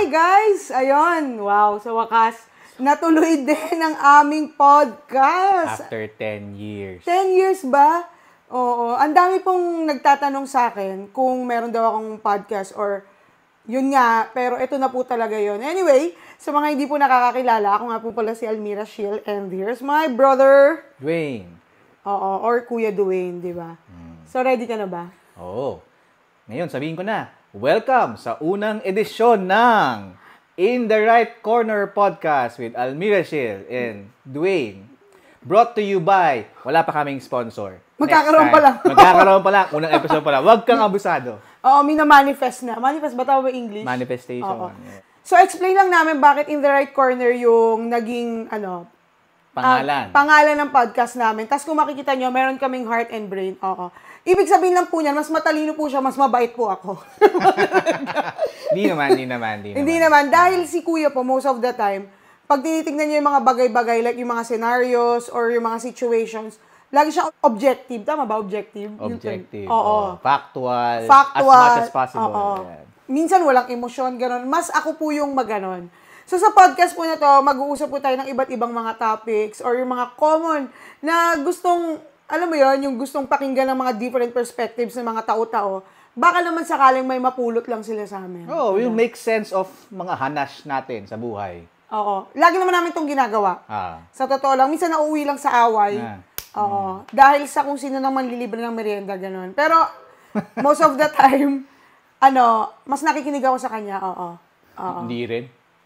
Hi guys! Ayun, wow, sa wakas, natuloy din ang aming podcast. After 10 years. 10 years ba? Oo, ang dami pong nagtatanong sa akin kung meron daw akong podcast or yun nga, pero ito na po talaga yun. Anyway, sa mga hindi po nakakakilala, ako nga po pala si Almira Shiel and here's my brother, Dwayne. Oo, or Kuya Dwayne, di ba? So ready ka na ba? Oo. Ngayon, sabihin ko na, welcome sa unang edisyon ng In the Right Corner Podcast with Almira Shiel and Dwayne. Brought to you by, wala pa kaming sponsor. Magkakaroon pa lang. Magkakaroon pa lang. Unang episode pa lang. Huwag kang abusado. Oo, mina-manifest na. Manifest ba tawag ba English? Manifestation. Oo. So, explain lang namin bakit In the Right Corner yung naging, pangalan ng podcast namin. Tapos kung makikita nyo, meron kaming heart and brain. Oo. Ibig sabihin lang po niyan, mas matalino po siya, mas mabait po ako. Hindi naman. Dahil si Kuya po, most of the time, pag tinitignan niyo yung mga bagay-bagay, like yung mga scenarios or yung mga situations, lagi siya objective. Tama ba? Objective? Objective. Oo. Factual. As much as possible. Oo. Minsan walang emosyon, gano'n. Mas ako po yung maganon. So sa podcast po na to, mag-uusap po tayo ng iba't ibang mga topics or yung mga common na gustong, alam mo yon, yung gustong pakinggan ng mga different perspectives ng mga tao-tao. Baka naman sakaling may mapulot lang sila sa amin. Oh, will make sense of mga hanash natin sa buhay. Oo. Lagi naman namin itong ginagawa. Sa totoo lang, minsan nauuwi lang sa away. Oo. Dahil sa kung sino nang manlilibre ng merienda, gano'n. Pero, most of the time, mas nakikinig ako sa kanya, oo. Hindi rin.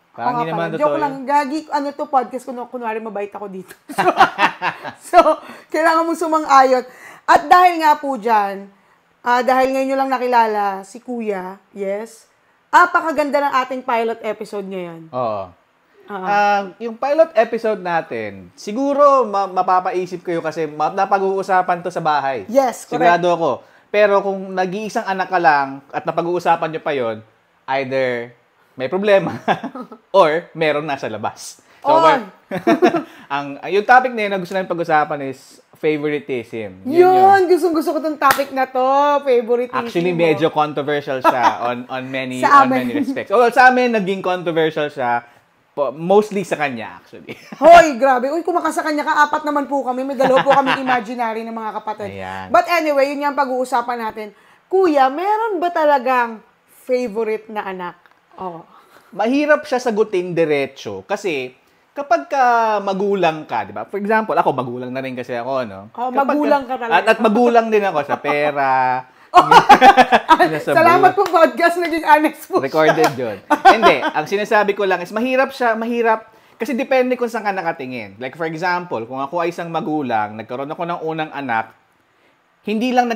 Parang hindi naman totoo. Joke lang, gagi, to podcast, kunwari mabait ako dito. So, kailangan mo sumang-ayon. At dahil nga po dyan, dahil ngayon nyo lang nakilala si Kuya, yes, apakaganda ng ating pilot episode ngayon. Oo. Yung pilot episode natin, siguro mapapaisip kayo kasi napag-uusapan to sa bahay. Yes, correct. Sigurado ako. Pero kung nag-iisang anak ka lang at napag-uusapan nyo pa yon, either may problema or meron nasa labas. So, yung topic na yun na gusto namin pag-usapan is favoritism. Yun! Gustong-gusto ko tong topic na to. Favoritism. Actually, medyo controversial siya on many respects. Well, sa amin, naging controversial siya. Mostly sa kanya, actually. Hoy, grabe. Uy, kumaka sa kanya ka, apat naman po kami. May dalawa po kami imaginary ng mga kapatid. Ayan. But anyway, yun yung pag-uusapan natin. Kuya, meron ba talagang favorite na anak? Oh. Mahirap siya sagutin diretso kasi kapag ka magulang ka, di ba? For example, ako magulang na rin kasi ako, no? Magulang ka talaga. At magulang din ako sa pera. Salamat po podcast, naging honest po recorded yun. Hindi, ang sinasabi ko lang is mahirap kasi depende kung saan ka nakatingin. Like for example, kung ako ay isang magulang, nagkaroon ako ng unang anak, hindi lang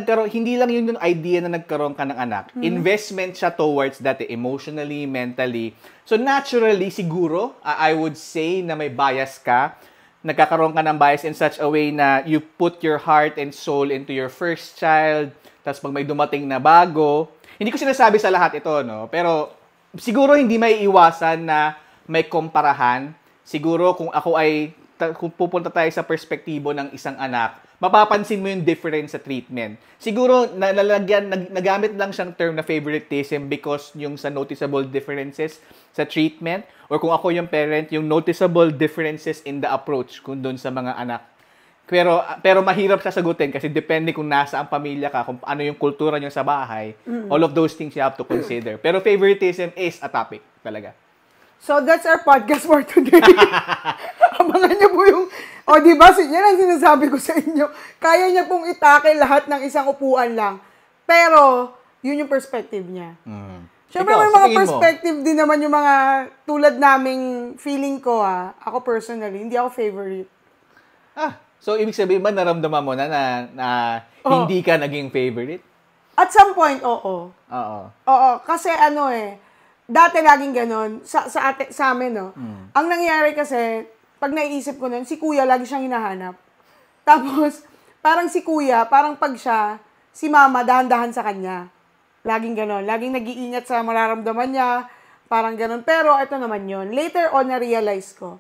yun yung idea na nagkaroon ka ng anak. Investment siya towards that, emotionally, mentally. So naturally, siguro, I would say na may bias ka. Nagkakaroon ka ng bias in such a way na you put your heart and soul into your first child. Tapos pag may dumating na bago, hindi ko sinasabi sa lahat ito, no? Pero siguro hindi may iwasan na may komparahan. Siguro kung pupunta tayo sa perspektibo ng isang anak, mapapansin mo yung difference sa treatment. Siguro, nagamit lang siyang term na favoritism because yung sa noticeable differences sa treatment, or kung ako yung parent, yung noticeable differences in the approach kung doon sa mga anak. Pero mahirap siya sagutin kasi depende kung nasa ang pamilya ka, kung ano yung kultura niyo sa bahay. All of those things you have to consider. Pero favoritism is a topic talaga. So, that's our podcast for today. Abangan niyo po yung... diba? Yan ang sinasabi ko sa inyo. Kaya niya pong itake lahat ng isang upuan lang. Pero, yun yung perspective niya. Siyempre, may mga perspective din naman yung mga tulad naming feeling ko, Ako personally, hindi ako favorite. So, ibig sabihin ba, naramdaman mo na hindi ka naging favorite? At some point, oo. Oo. Kasi dati laging ganon, sa amin, no? Ang nangyari kasi, pag naiisip ko nun, si Kuya lagi siyang hinahanap. Tapos, parang si Kuya, parang pag siya, si Mama, dahan-dahan sa kanya. Laging ganon. Laging nag-iingat sa mararamdaman niya. Parang ganon. Pero, ito naman yun. Later on, na-realize ko.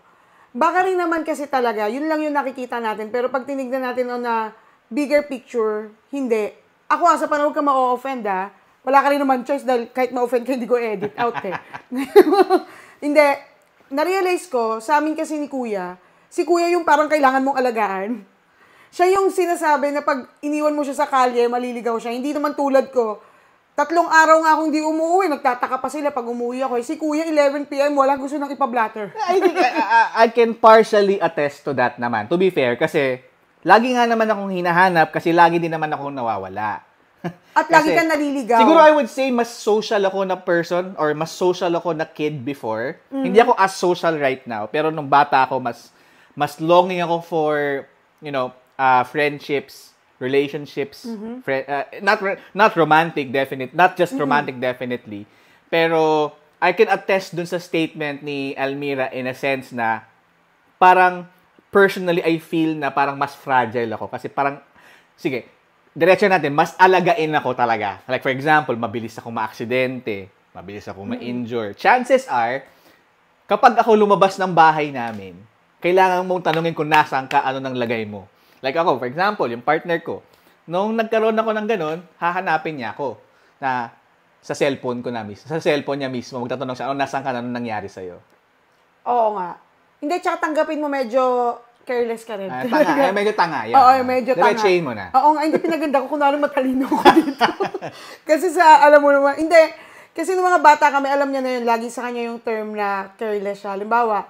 Baka rin naman kasi talaga, yun lang yung nakikita natin. Pero pag tinignan natin on a bigger picture, hindi. Ako, sa panahon ka ma-offend, wala ka rin naman choice dahil kahit ma-offend ka, hindi ko edit out eh. Hindi. Na-realize ko, sa amin kasi ni Kuya, si Kuya yung parang kailangan mong alagaan. Siya yung sinasabi na pag iniwan mo siya sa kalye, maliligaw siya. Hindi naman tulad ko. 3 araw nga akong di umuwi, nagtataka pa sila pag umuwi ako. Si Kuya, 11 p.m., wala gusto nang ipablatter. I think I can partially attest to that naman. To be fair, kasi lagi nga naman akong hinahanap kasi lagi din naman akong nawawala. At lagi kang naliligaw. Siguro I would say mas social ako na person or mas social ako na kid before. Hindi ako as social right now. Pero nung bata ako, mas longing ako for, friendships, relationships, not romantic, definite, not just romantic, definitely. Pero I can attest dun sa statement ni Almira in a sense na parang personally I feel na parang mas fragile ako kasi parang, sige, diretso natin, mas alagain ako talaga. Like for example, mabilis akong ma-aksidente, mabilis akong ma-injure. Chances are, kapag ako lumabas ng bahay namin, kailangan mong tanungin kung nasaan ka, ano nang lagay mo. Like ako, for example, yung partner ko, nung nagkaroon ako ng ganun, hahanapin niya ako na sa cellphone ko na mismo. Sa cellphone niya mismo, magtatanong siya, ano, nasaan ka, ano nangyari sa'yo? Oo nga. Hindi, tsaka tanggapin mo medyo careless ka rin. Medyo tanga. Yan. Oo, medyo tanga. Diretsahin mo na. Oo nga, hindi pinaganda ko kung ano matalino ko dito. Kasi alam mo naman, hindi, kasi nung mga bata kami, alam niya na yun, lagi sa kanya yung term na careless siya. Halimbawa,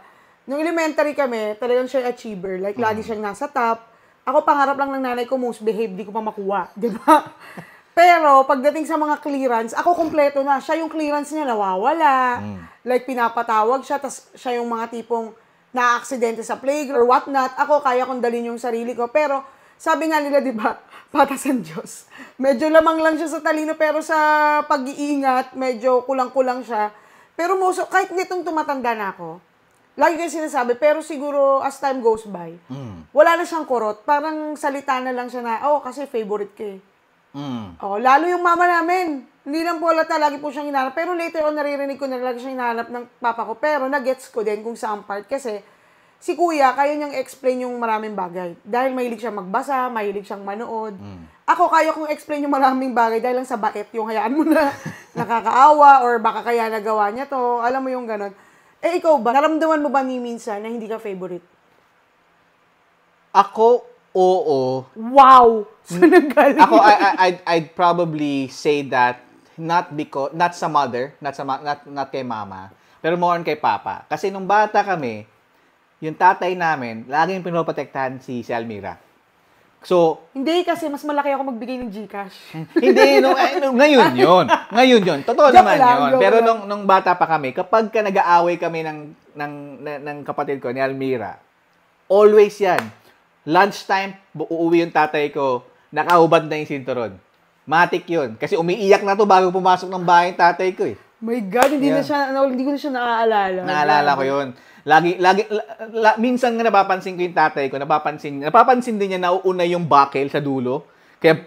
nung elementary kami, talagang siya achiever. Like, lagi siyang nasa top. Ako, pangarap lang ng nanay ko, most behave, di ko pa makuha. Di ba? Pero, pagdating sa mga clearance, ako kompleto na. Siya yung clearance niya, nawawala. Like, pinapatawag siya, tas siya yung mga tipong na-aksidente sa playground or whatnot. Ako, kaya kong dalhin yung sarili ko. Pero, sabi nga nila, di ba, patas ang Diyos. Medyo lamang lang siya sa talino, pero sa pag-iingat, medyo kulang-kulang siya. Pero kahit nitong tumatanda na ako, lagi kayo sinasabi, pero siguro as time goes by, wala na siyang kurot. Parang salita na lang siya na, kasi favorite ka eh. Lalo yung mama namin. Hindi lang po halata, lagi po siyang hinahanap. Pero later on, naririnig ko na lagi siyang hinahanap ng papa ko. Pero nag-gets ko din kung saan part. Kasi si Kuya, kaya niyang explain yung maraming bagay. Dahil mahilig siyang magbasa, mahilig siyang manood. Ako, kaya kong explain yung maraming bagay dahil lang sa bait yung hayaan mo na nakakaawa or baka kaya nagawa niya to. Alam mo yung ganon. Eh, ikaw ba? Naramdaman mo ba ni minsan na hindi ka favorite? Ako, oo. Wow! Saan nanggaling? Ako, I'd probably say that not sa mother, not kay mama, pero more on kay papa. Kasi nung bata kami, yung tatay namin, laging pinoprotektahan si Almira. So, hindi kasi mas malaki ako magbigay ng GCash. Hindi, ngayon yun. Totoo naman yun. Pero nung bata pa kami, kapag nag-aaway kami ng kapatid ko, ni Almira, always yan. Lunchtime, uuwi yung tatay ko, nakahubad na yung sinturon. Matik yun. Kasi umiiyak na to bago pumasok ng bahay yung tatay ko eh. My God, hindi ko na siya naaalala. Naalala ko yun. Minsan nga napapansin ko yung tatay ko, napapansin din niya na nauuna yung buckle sa dulo. Kaya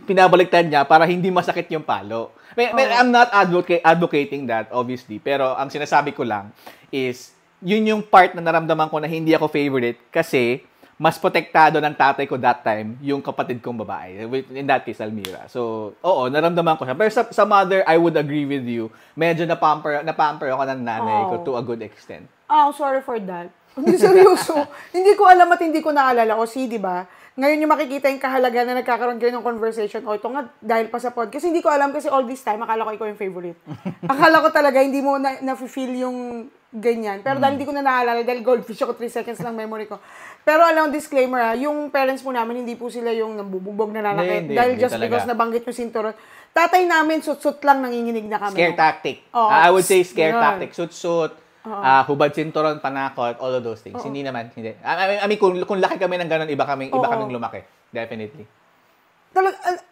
pinabaliktad niya para hindi masakit yung palo. I'm not advocating that, obviously. Pero ang sinasabi ko lang is, yun yung part na naramdaman ko na hindi ako favorite kasi mas protektado ng tatay ko that time yung kapatid kong babae. In that case, Almira. So, oo, naramdaman ko siya. Pero sa mother, I would agree with you. Medyo napamper ako ng nanay ko to a good extent. Sorry for that. Hindi, seryoso. Hindi ko alam at hindi ko naalala. O di ba? Ngayon yung makikita yung kahalaga na nagkakaroon kayo ng conversation. Ito nga, dahil pa sa podcast. Hindi ko alam kasi all this time, akala ko ikaw yung favorite. Akala ko talaga, hindi mo na-feel yung ganyan. Pero dahil hindi ko na naalala, dahil goldfish ako, 3 seconds lang memory ko. Pero alam, disclaimer yung parents po namin, hindi po sila yung nambubugbog na nanakit. Dahil just talaga. Because nabanggit yung sinturon. Tatay namin, sut-sut lang, nanginginig na kami. Scare tactic. I would say scare tactic. Sut-sut. Hubad sinturon, panakot, all of those things. Hindi naman, hindi. I mean, kung laki kami ng ganun, iba kaming lumaki. Definitely.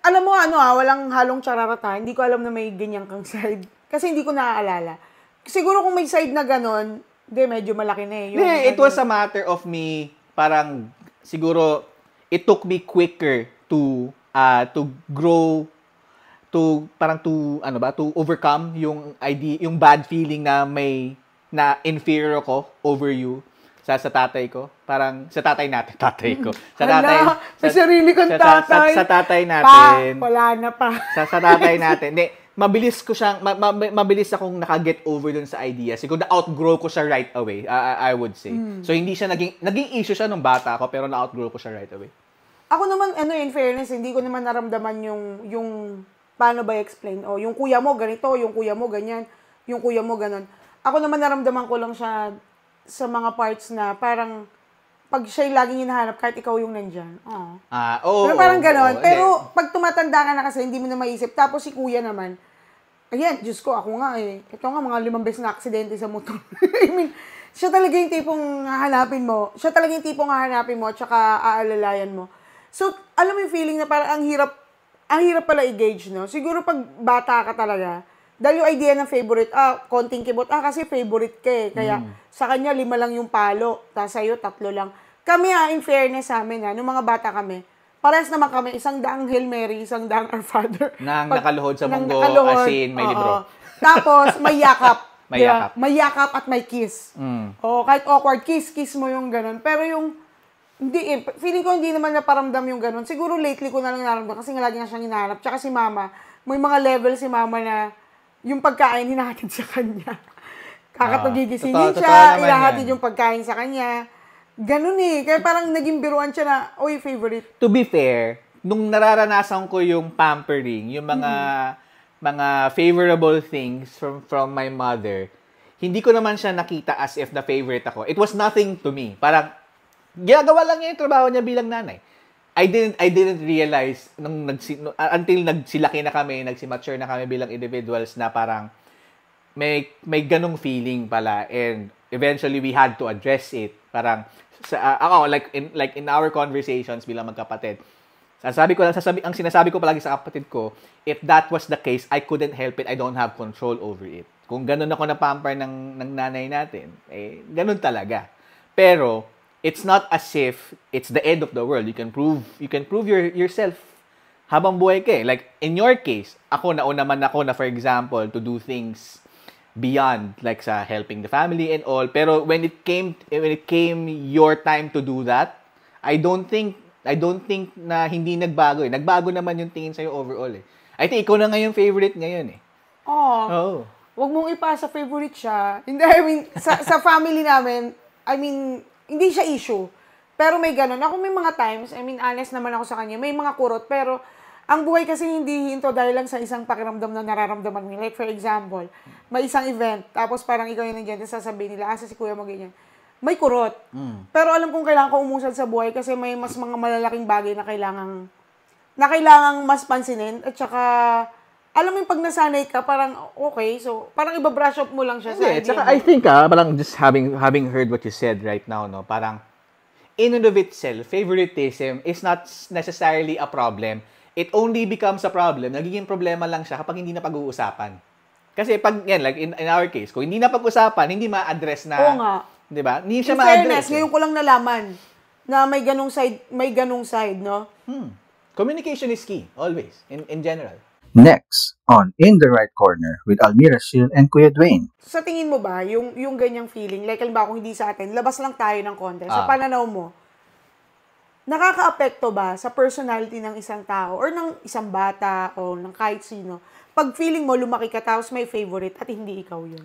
Alam mo, walang halong chararata. Hindi ko alam na may ganyan kang side. Kasi hindi ko naaalala. Siguro kung may side na ganun, medyo malaki na eh. It was a matter of me, parang, siguro, it took me quicker to grow, to overcome yung bad feeling na inferior ako over you sa tatay ko. Parang sa tatay ko. May sarili kong tatay. Sa tatay natin. Wala na pa. sa tatay natin. mabilis ko siyang, mabilis akong nakaget over dun sa idea. Siguro na-outgrow ko siya right away, I would say. So, hindi siya naging issue siya nung bata ako, pero na-outgrow ko siya right away. Ako naman, in fairness, hindi ko naman naramdaman yung paano ba i-explain? O, yung kuya mo ganito, yung kuya mo ganyan, yung kuya mo ganon. Ako naman naramdaman ko lang siya sa mga parts na parang pag siya'y laging hinahanap, kahit ikaw yung nandyan. Pero parang ganon. Pero pag tumatanda ka na kasi, hindi mo na maisip. Tapos si kuya naman, ayan, Diyos ko, ako nga eh. Ito nga, mga 5 beses na aksidente sa motor. I mean, siya talaga yung tipong hahanapin mo. Siya talaga yung tipong hahanapin mo, tsaka aalalayan mo. So, alam mo yung feeling na parang ang hirap pala i-gauge, no? Siguro pag bata ka talaga, dahil yung idea ng favorite, konting kibot, kasi favorite ka eh. Kaya, sa kanya, 5 lang yung palo, tapos sa'yo, 3 lang. Kami in fairness sa amin nung mga bata kami, parehas naman kami, 100 Hail Mary, 100 Our Father. Nakaluhod sa munggo, asin, may libro. Tapos, may yakap. May yakap. May yakap at may kiss. Kahit awkward, kiss mo yung ganun. Pero yung, hindi feeling ko hindi naman naparamdam yung ganun. Siguro lately ko na lang naramdam kasi nga lagi nga siyang hinahanap. Tsaka si mama, may mga level si mama na yung pagkain hinahatid sa kanya. Kakatugigisingin siya, ilahatid yung pagkain sa kanya. Ganun eh. Kaya parang naging biruan siya na, favorite. To be fair, nung nararanasan ko yung pampering, yung mga favorable things from my mother, hindi ko naman siya nakita as if na favorite ako. It was nothing to me. Parang, ginagawa lang niya yung trabaho niya bilang nanay. I didn't realize until nagsilaki na kami, nagsimature na kami bilang individuals na parang may ganung feeling pala, and eventually we had to address it. Parang ako like in our conversations bilang magkapatid, ang sinasabi ko palagi sa kapatid ko, if that was the case, I couldn't help it. I don't have control over it. Kung ganun ako na-pamper ng nanay natin, ganun talaga. Pero it's not as if it's the end of the world. You can prove yourself habang buhay ka eh. Like, in your case, nauna man ako na, for example, to do things beyond, like sa helping the family and all. Pero when it came your time to do that, I don't think na hindi nagbago eh. Nagbago naman yung tingin sa'yo overall eh. I think ikaw na nga yung favorite ngayon eh. Oh. Wag mong ipasa favorite siya. Hindi, I mean, sa family namin, hindi siya issue. Pero may ganun. Ako may mga times, honest naman ako sa kanya, may mga kurot, pero ang buhay kasi hindi hinto dahil lang sa isang pakiramdam na nararamdaman mo. Like, for example, may isang event, tapos parang ikaw yung nandiyan, sasabihin nila, si kuya mo ganyan. May kurot. Pero alam kong kailangan ko umusad sa buhay kasi may mas mga malalaking bagay na kailangang mas pansinin. At saka, alam mo yung pag nasanay ka, parang okay, so parang ibabrush up mo lang siya sa idea. Tsaka I think, parang just having heard what you said right now, no, parang in and of itself, favoritism is not necessarily a problem. It only becomes a problem. Nagiging problema lang siya kapag hindi na pag-uusapan. Kasi pag, yan, like in our case, kung hindi na pag-usapan, hindi ma-address na. Oo nga. Di ba? Hindi siya ma-address. In fairness, ngayon ko lang nalaman na may ganung side, no? Communication is key, always, in general. Next, on In the Right Corner with Almira Sil and Kuya Dwayne. Sa tingin mo ba, yung ganyang feeling, like halimbawa kung hindi sa atin, labas lang tayo ng konti, sa pananaw mo, nakaka-apekto ba sa personality ng isang tao or ng isang bata o ng kahit sino, pag feeling mo lumaki ka tapos may favorite at hindi ikaw yun?